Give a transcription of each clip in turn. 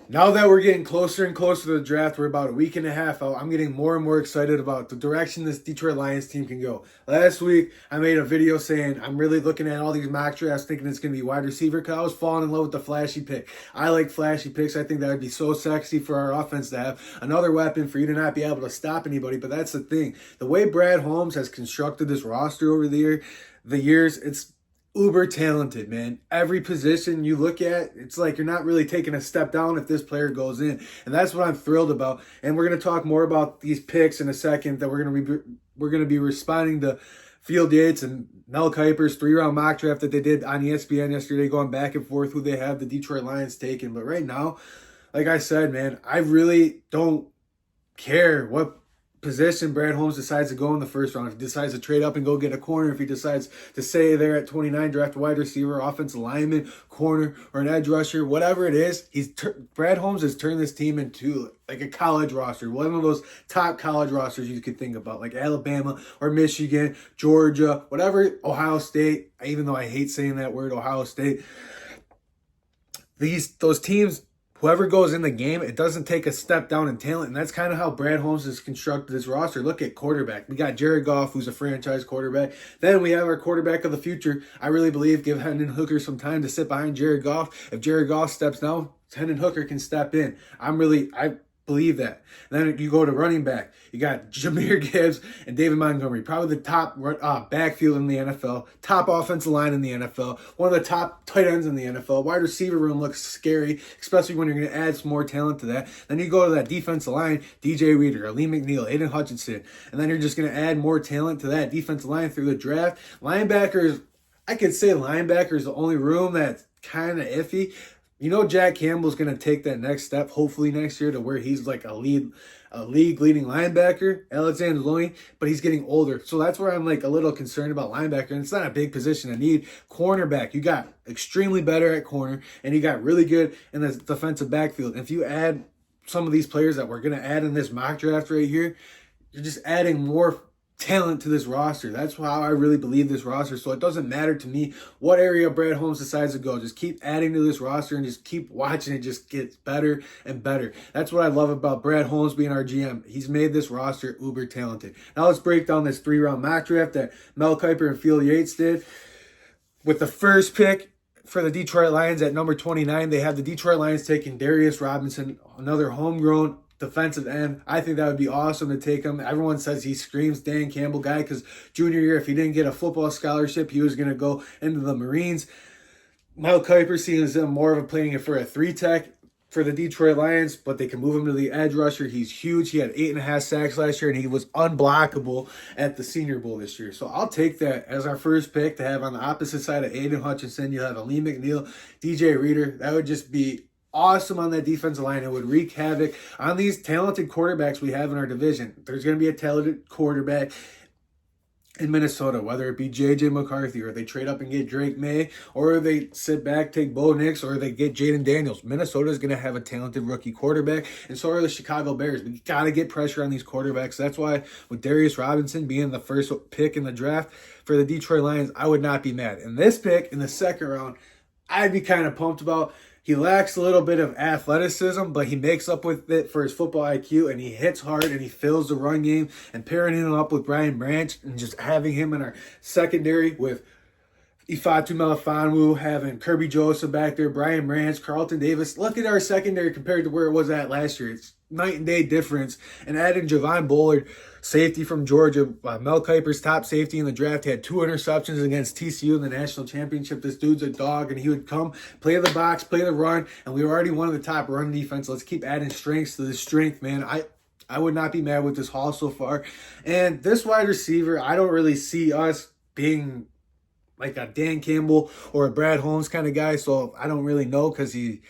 Now that we're getting closer and closer to the draft, we're about a week and a half out. I'm getting more and more excited about the direction this Detroit Lions team can go. Last week, I made a video saying I'm really looking at all these mock drafts thinking it's going to be wide receiver because I was falling in love with the flashy pick. I like flashy picks. I think that would be so sexy for our offense to have another weapon for you to not be able to stop anybody. But that's the thing. The way Brad Holmes has constructed this roster over the years, it's uber talented, man. Every position you look at, it's like you're not really taking a step down if this player goes in, and that's what I'm thrilled about. And we're gonna talk more about these picks in a second. That we're gonna be responding to Field Yates and Mel Kiper's 3-round mock draft that they did on ESPN yesterday, going back and forth who they have the Detroit Lions taken. But right now, like I said, man, I really don't care what position Brad Holmes decides to go in the first round. If he decides to trade up and go get a corner, if he decides to stay there at 29, draft a wide receiver, offensive lineman, corner, or an edge rusher, whatever it is, Brad Holmes has turned this team into like a college roster, one of those top college rosters you could think about, like Alabama or Michigan, Georgia, whatever, Ohio State. Even though I hate saying that word, Ohio State. Those teams, whoever goes in the game, it doesn't take a step down in talent. And that's kind of how Brad Holmes has constructed his roster. Look at quarterback. We got Jared Goff, who's a franchise quarterback. Then we have our quarterback of the future. I really believe give Hendon Hooker some time to sit behind Jared Goff. If Jared Goff steps down, Hendon Hooker can step in. I believe that. And then you go to running back. You got Jahmyr Gibbs and David Montgomery, probably the top backfield in the NFL, top offensive line in the NFL, one of the top tight ends in the NFL. Wide receiver room looks scary, especially when you're going to add some more talent to that. Then you go to that defensive line, DJ Reader, Lee McNeil, Aiden Hutchinson, and then you're just going to add more talent to that defensive line through the draft. Linebackers, I could say linebacker is the only room that's kind of iffy. You know, Jack Campbell's going to take that next step, hopefully next year, to where he's like a league-leading linebacker, Alexander Looney, but he's getting older. So that's where I'm like a little concerned about linebacker. And it's not a big position to need. Cornerback, you got extremely better at corner, and you got really good in the defensive backfield. If you add some of these players that we're going to add in this mock draft right here, you're just adding more talent to this roster. That's how I really believe this roster. So it doesn't matter to me what area Brad Holmes decides to go. Just keep adding to this roster and just keep watching it just gets better and better. That's what I love about Brad Holmes being our GM. He's made this roster uber talented. Now let's break down this 3-round mock draft that Mel Kiper and Field Yates did. With the first pick for the Detroit Lions at number 29, they have the Detroit Lions taking Darius Robinson, another homegrown defensive end. I think that would be awesome to take him. Everyone says he screams Dan Campbell guy because junior year, if he didn't get a football scholarship, he was going to go into the Marines. Mel Kiper sees him more of a playing it for a 3-tech for the Detroit Lions, but they can move him to the edge rusher. He's huge. He had 8.5 sacks last year, and he was unblockable at the Senior Bowl this year. So I'll take that as our first pick to have on the opposite side of Aiden Hutchinson. You'll have a Lee McNeil, DJ Reader. That would just be awesome on that defensive line. It would wreak havoc on these talented quarterbacks we have in our division. There's going to be a talented quarterback in Minnesota, whether it be J.J. McCarthy, or they trade up and get Drake May, or they sit back, take Bo Nix, or they get Jaden Daniels. Minnesota is going to have a talented rookie quarterback, and so are the Chicago Bears. We got to get pressure on these quarterbacks. That's why with Darius Robinson being the first pick in the draft for the Detroit Lions, I would not be mad. And this pick in the second round, I'd be kind of pumped about. He lacks a little bit of athleticism, but he makes up with it for his football IQ, and he hits hard, and he fills the run game. And pairing him up with Brian Branch and just having him in our secondary with Ifeatu Melifonwu, having Kirby Joseph back there, Brian Branch, Carlton Davis. Look at our secondary compared to where it was at last year. It's night and day difference. And adding Javon Bullard, safety from Georgia, Mel Kiper's top safety in the draft, had 2 interceptions against TCU in the national championship. This dude's a dog, and he would come, play the box, play the run, and we were already one of the top run defense. Let's keep adding strengths to this strength, man. I would not be mad with this haul so far. And this wide receiver, I don't really see us being like a Dan Campbell or a Brad Holmes kind of guy, so I don't really know because he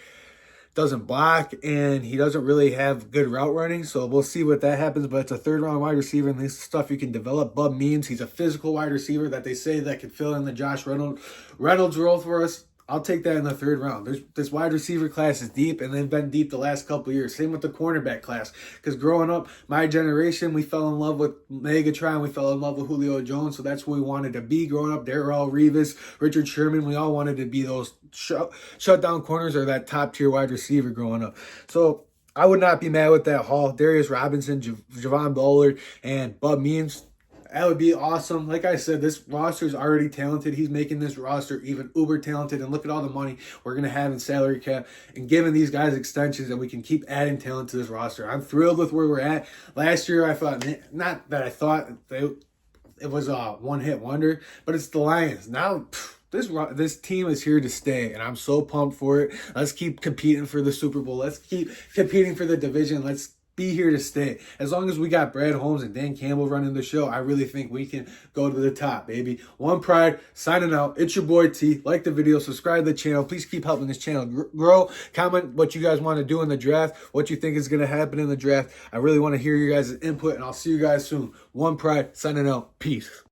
doesn't block and he doesn't really have good route running, so we'll see what that happens. But it's a 3rd-round wide receiver, and this stuff you can develop. Bub Means, he's a physical wide receiver that they say that can fill in the Josh Reynolds role for us. I'll take that in the third round. This wide receiver class is deep, and they've been deep the last couple of years. Same with the cornerback class. Because growing up, my generation, we fell in love with Megatron. We fell in love with Julio Jones. So that's what we wanted to be growing up. Darrell Revis, Richard Sherman. We all wanted to be those shutdown corners or that top tier wide receiver growing up. So I would not be mad with that haul. Darius Robinson, Javon Bullard, and Bub Means. That would be awesome. Like I said, this roster is already talented. He's making this roster even uber talented. And look at all the money we're going to have in salary cap and giving these guys extensions, and we can keep adding talent to this roster. I'm thrilled with where we're at. Last year, I thought, not that I thought it was a one-hit wonder, but it's the Lions. Now, this team is here to stay, and I'm so pumped for it. Let's keep competing for the Super Bowl. Let's keep competing for the division. Let's be here to stay. As long as we got Brad Holmes and Dan Campbell running the show, I really think we can go to the top, baby. One Pride, signing out. It's your boy T. Like the video, subscribe to the channel. Please keep helping this channel grow. Comment what you guys want to do in the draft, what you think is going to happen in the draft. I really want to hear your guys' input, and I'll see you guys soon. One Pride, signing out. Peace.